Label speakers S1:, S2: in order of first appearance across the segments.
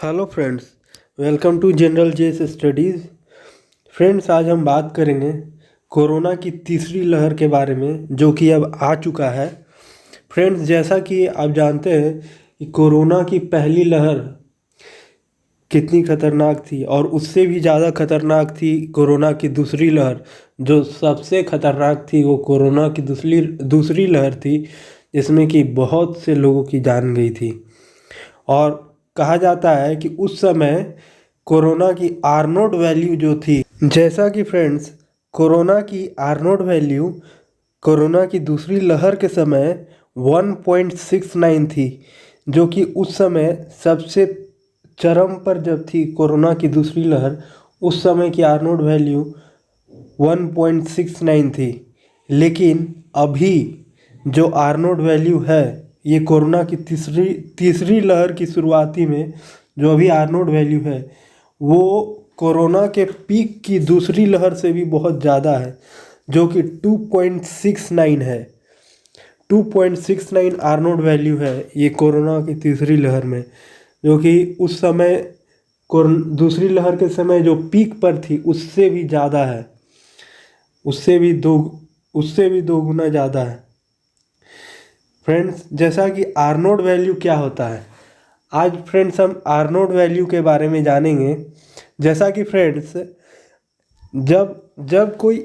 S1: Hello friends, welcome to general जेस studies. Friends, आज हम बात करेंगे कोरोना की तीसरी लहर के बारे में, जो कि अब आ चुका है। फ्रेंड्स, जैसा कि आप जानते हैं कि कोरोना की पहली लहर कितनी खतरनाक थी, और उससे भी ज़्यादा खतरनाक थी कोरोना की दूसरी लहर। जो सबसे खतरनाक थी वो कोरोना की दूसरी दूसरी लहर थी, जिसमें कि बहुत से लोगों की जान गई थी। और कहा जाता है कि उस समय कोरोना की आर नोट वैल्यू जो थी, जैसा कि फ्रेंड्स कोरोना की आर नोट वैल्यू कोरोना की दूसरी लहर के समय 1.69 थी, जो कि उस समय सबसे चरम पर जब थी कोरोना की दूसरी लहर, उस समय की आर नोट वैल्यू 1.69 थी। लेकिन अभी जो आर नोट वैल्यू है, ये कोरोना की तीसरी लहर की शुरुआती में जो अभी आर नोट वैल्यू है, वो कोरोना के पीक की दूसरी लहर से भी बहुत ज़्यादा है, जो कि 2.69 है। 2.69 आर नोट वैल्यू है ये कोरोना की तीसरी लहर में, जो कि उस समय दूसरी लहर के समय जो पीक पर थी उससे भी ज़्यादा है, उससे भी दो गुना ज़्यादा है। फ्रेंड्स, जैसा कि आर नोट वैल्यू क्या होता है, आज फ्रेंड्स हम आर नोट वैल्यू के बारे में जानेंगे। जैसा कि फ्रेंड्स, जब जब कोई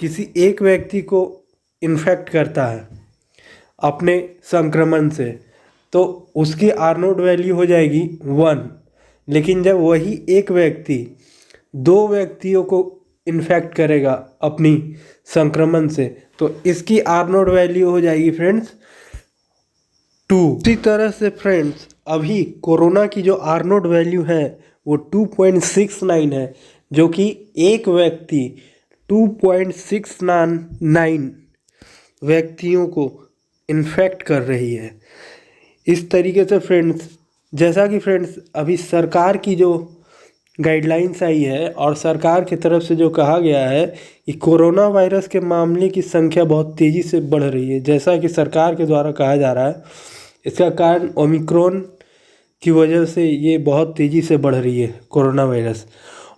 S1: किसी एक व्यक्ति को इन्फेक्ट करता है अपने संक्रमण से, तो उसकी आर नोट वैल्यू हो जाएगी 1। लेकिन जब वही एक व्यक्ति दो व्यक्तियों को इन्फेक्ट करेगा अपनी संक्रमण से, तो इसकी आर नोट वैल्यू हो जाएगी फ्रेंड्स 2। इसी तरह से फ्रेंड्स, अभी कोरोना की जो आर नोट वैल्यू है वो 2.69 है, जो कि एक व्यक्ति 2.69 व्यक्तियों को इन्फेक्ट कर रही है। इस तरीके से फ्रेंड्स, जैसा कि फ्रेंड्स अभी सरकार की जो गाइडलाइंस आई है और सरकार की तरफ से जो कहा गया है कि कोरोना वायरस के मामले की संख्या बहुत तेज़ी से बढ़ रही है, जैसा कि सरकार के द्वारा कहा जा रहा है, इसका कारण ओमिक्रॉन की वजह से ये बहुत तेज़ी से बढ़ रही है कोरोना वायरस।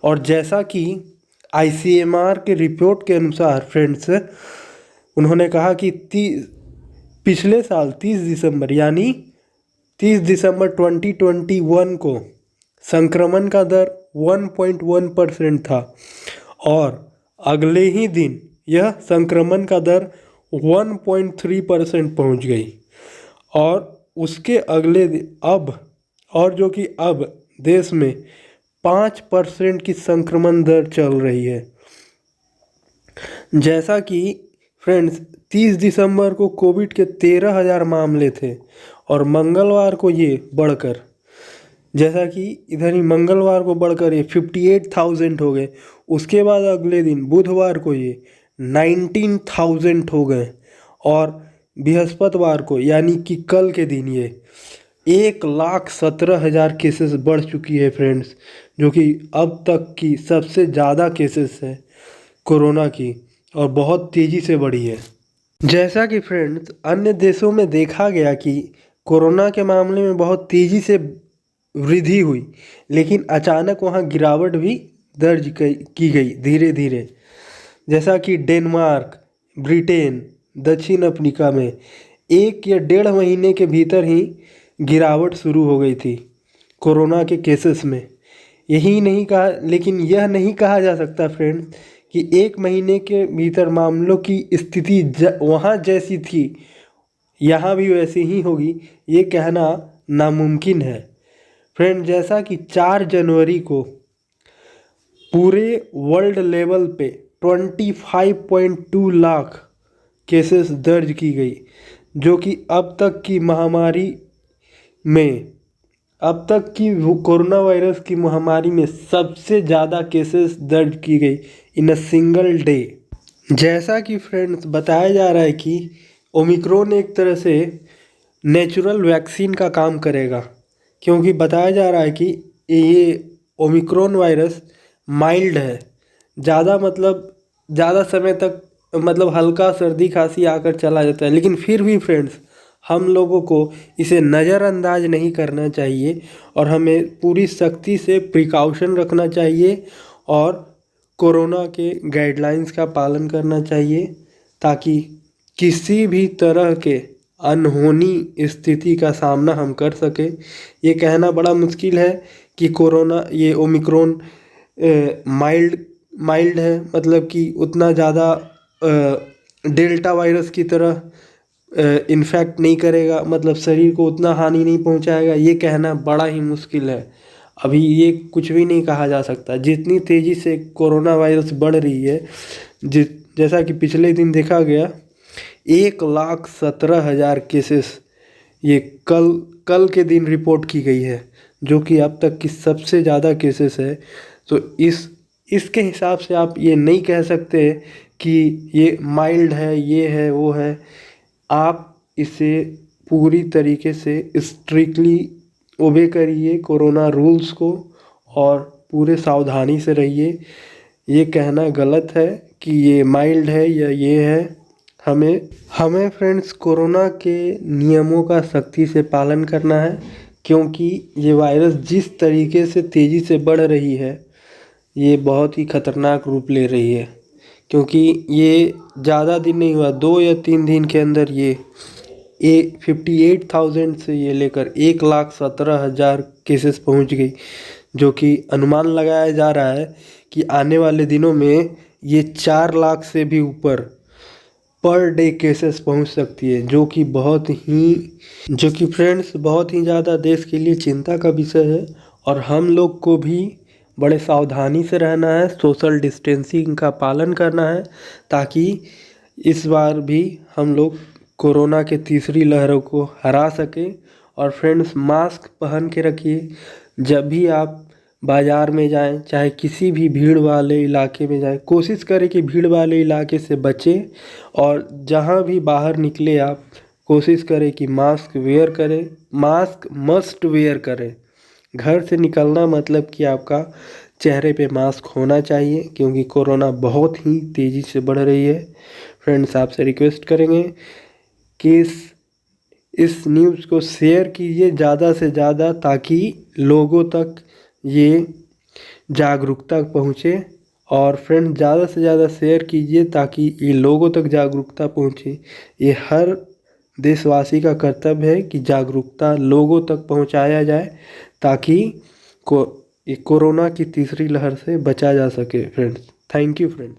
S1: और जैसा कि आईसीएमआर के रिपोर्ट के अनुसार फ्रेंड्स, उन्होंने कहा कि पिछले साल 30 दिसंबर यानी 30 दिसंबर 2021 को संक्रमण का दर 1.1% था, और अगले ही दिन यह संक्रमण का दर 1.3% पहुंच गई। और उसके अगले अब देश में 5% की संक्रमण दर चल रही है। जैसा कि फ्रेंड्स 30 दिसंबर को कोविड के 13,000 मामले थे, और मंगलवार को ये बढ़कर, जैसा कि इधर ही मंगलवार को बढ़कर ये 58,000 हो गए। उसके बाद अगले दिन बुधवार को ये 19,000 हो गए, और बृहस्पतिवार को यानी कि कल के दिन ये 1,17,000 केसेस बढ़ चुकी है फ्रेंड्स, जो कि अब तक की सबसे ज़्यादा केसेस है कोरोना की, और बहुत तेज़ी से बढ़ी है। जैसा कि फ्रेंड्स अन्य देशों में देखा गया कि कोरोना के मामले में बहुत तेज़ी से वृद्धि हुई, लेकिन अचानक वहाँ गिरावट भी दर्ज की गई धीरे धीरे। जैसा कि डेनमार्क, ब्रिटेन, दक्षिण अफ्रीका में 1 या 1.5 महीने के भीतर ही गिरावट शुरू हो गई थी कोरोना के केसेस में। लेकिन यह नहीं कहा जा सकता फ्रेंड्स कि 1 महीने के भीतर मामलों की स्थिति वहाँ जैसी थी यहाँ भी वैसी ही होगी, ये कहना नामुमकिन है। फ्रेंड, जैसा कि 4 जनवरी को पूरे वर्ल्ड लेवल पे 25.2 लाख केसेस दर्ज की गई, जो कि अब तक की कोरोना वायरस की महामारी में सबसे ज़्यादा केसेस दर्ज की गई इन अ सिंगल डे। जैसा कि फ्रेंड्स बताया जा रहा है कि ओमिक्रॉन एक तरह से नेचुरल वैक्सीन का काम करेगा, क्योंकि बताया जा रहा है कि ये ओमिक्रॉन वायरस माइल्ड है, ज़्यादा समय तक हल्का सर्दी खांसी आकर चला जाता है, लेकिन फिर भी फ्रेंड्स हम लोगों को इसे नज़रअंदाज नहीं करना चाहिए और हमें पूरी सख्ती से प्रिकॉशन रखना चाहिए और कोरोना के गाइडलाइंस का पालन करना चाहिए ताकि किसी भी तरह के अनहोनी स्थिति का सामना हम कर सकें। ये कहना बड़ा मुश्किल है कि कोरोना ये ओमिक्रॉन माइल्ड है, मतलब कि उतना ज़्यादा डेल्टा वायरस की तरह इन्फेक्ट नहीं करेगा, मतलब शरीर को उतना हानि नहीं पहुंचाएगा। ये कहना बड़ा ही मुश्किल है। अभी ये कुछ भी नहीं कहा जा सकता। जितनी तेज़ी से कोरोना वायरस बढ़ रही है, जैसा कि पिछले दिन देखा गया 1,17,000 केसेस ये कल के दिन रिपोर्ट की गई है, जो कि अब तक की सबसे ज़्यादा केसेस है। तो इसके हिसाब से आप ये नहीं कह सकते कि ये माइल्ड है, ये है, वो है। आप इसे पूरी तरीके से स्ट्रिक्टली ओबे करिए कोरोना रूल्स को और पूरे सावधानी से रहिए। ये कहना गलत है कि ये माइल्ड है या ये है। हमें फ्रेंड्स कोरोना के नियमों का सख्ती से पालन करना है, क्योंकि ये वायरस जिस तरीके से तेज़ी से बढ़ रही है ये बहुत ही ख़तरनाक रूप ले रही है। क्योंकि ये ज़्यादा दिन नहीं हुआ, 2 या 3 दिन के अंदर ये 58,000 से ये लेकर 1,17,000 केसेस पहुंच गई, जो कि अनुमान लगाया जा रहा है कि आने वाले दिनों में ये 4 लाख से भी ऊपर पर डे केसेस पहुंच सकती है, जो कि फ्रेंड्स बहुत ही ज़्यादा देश के लिए चिंता का विषय है। और हम लोग को भी बड़े सावधानी से रहना है, सोशल डिस्टेंसिंग का पालन करना है, ताकि इस बार भी हम लोग कोरोना के तीसरी लहरों को हरा सकें। और फ्रेंड्स मास्क पहन के रखिए। जब भी आप बाज़ार में जाएं, चाहे किसी भी भीड़ वाले इलाके में जाएं, कोशिश करें कि भीड़ वाले इलाके से बचें। और जहां भी बाहर निकले आप कोशिश करें कि मास्क वेयर करें, मास्क मस्ट वेयर करें। घर से निकलना मतलब कि आपका चेहरे पे मास्क होना चाहिए, क्योंकि कोरोना बहुत ही तेज़ी से बढ़ रही है। फ्रेंड्स आपसे रिक्वेस्ट करेंगे कि इस न्यूज़ को शेयर कीजिए ज़्यादा से ज़्यादा, ताकि लोगों तक ये जागरूकता पहुँचे। और फ्रेंड्स ज़्यादा से ज़्यादा शेयर कीजिए ताकि ये लोगों तक जागरूकता पहुँचे। ये हर देशवासी का कर्तव्य है कि जागरूकता लोगों तक पहुँचाया जाए, ताकि कोरोना की तीसरी लहर से बचा जा सके। Friends thank you friends.